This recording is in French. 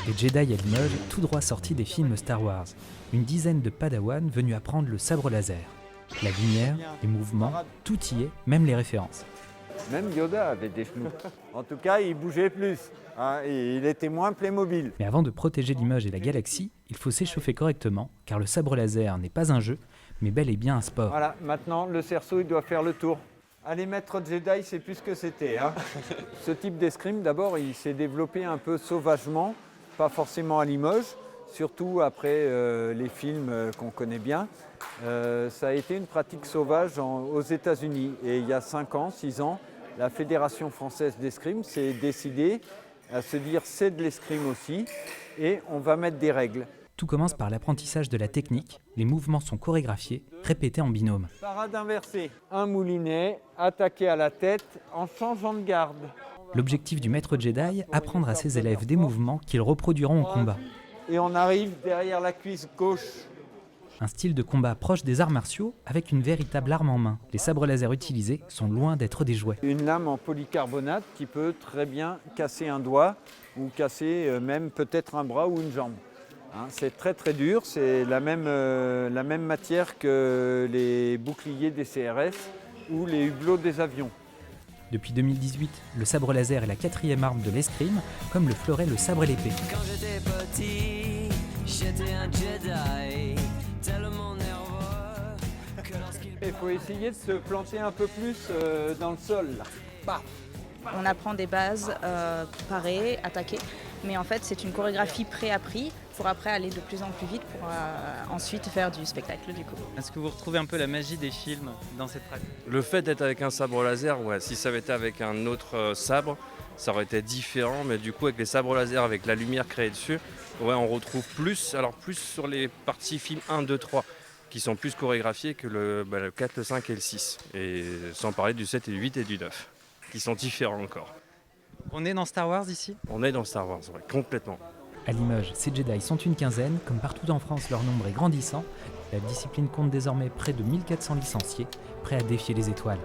Les Jedi à Limoges, tout droit sortis des films Star Wars. Une dizaine de padawans venus apprendre le sabre laser. La lumière, les mouvements, tout y est, même les références. Même Yoda avait des genoux. En tout cas, il bougeait plus. Hein, et il était moins Playmobil. Mais avant de protéger Limoges et la galaxie, il faut s'échauffer correctement, car le sabre laser n'est pas un jeu, mais bel et bien un sport. Voilà, maintenant le cerceau il doit faire le tour. Allez, maître Jedi, c'est plus ce que c'était. Hein. Ce type d'escrime, d'abord, il s'est développé un peu sauvagement, pas forcément à Limoges, surtout après les films qu'on connaît bien. Ça a été une pratique sauvage aux États-Unis. Et il y a 5 ans, 6 ans, la Fédération française d'escrime s'est décidée à se dire c'est de l'escrime aussi et on va mettre des règles. Tout commence par l'apprentissage de la technique. Les mouvements sont chorégraphiés, répétés en binôme. Parade inversée, un moulinet, attaqué à la tête en changeant de garde. L'objectif du maître Jedi, apprendre à ses élèves des mouvements qu'ils reproduiront au combat. Et on arrive derrière la cuisse gauche. Un style de combat proche des arts martiaux avec une véritable arme en main. Les sabres laser utilisés sont loin d'être des jouets. Une lame en polycarbonate qui peut très bien casser un doigt ou casser même peut-être un bras ou une jambe. Hein, c'est très très dur, c'est la même matière que les boucliers des CRS ou les hublots des avions. Depuis 2018, le sabre laser est la 4e arme de l'escrime, comme le fleuret le sabre et l'épée. Quand j'étais petit, j'étais un Jedi, tellement nerveux que lorsqu'il... Il faut essayer de se planter un peu plus dans le sol. Là. Bah. On apprend des bases, parer, attaquer, mais en fait c'est une chorégraphie pré-appris pour après aller de plus en plus vite pour ensuite faire du spectacle du coup. Est-ce que vous retrouvez un peu la magie des films dans cette pratique ? Le fait d'être avec un sabre laser, ouais, si ça avait été avec un autre sabre, ça aurait été différent, mais du coup avec les sabres laser, avec la lumière créée dessus, ouais, on retrouve plus sur les parties films 1, 2, 3, qui sont plus chorégraphiées que le 4, le 5 et le 6, et sans parler du 7 et du 8 et du 9. Qui sont différents encore. On est dans Star Wars ici ? On est dans Star Wars, ouais, complètement. À Limoges, ces Jedi sont une quinzaine. Comme partout en France, leur nombre est grandissant. La discipline compte désormais près de 1400 licenciés, prêts à défier les étoiles.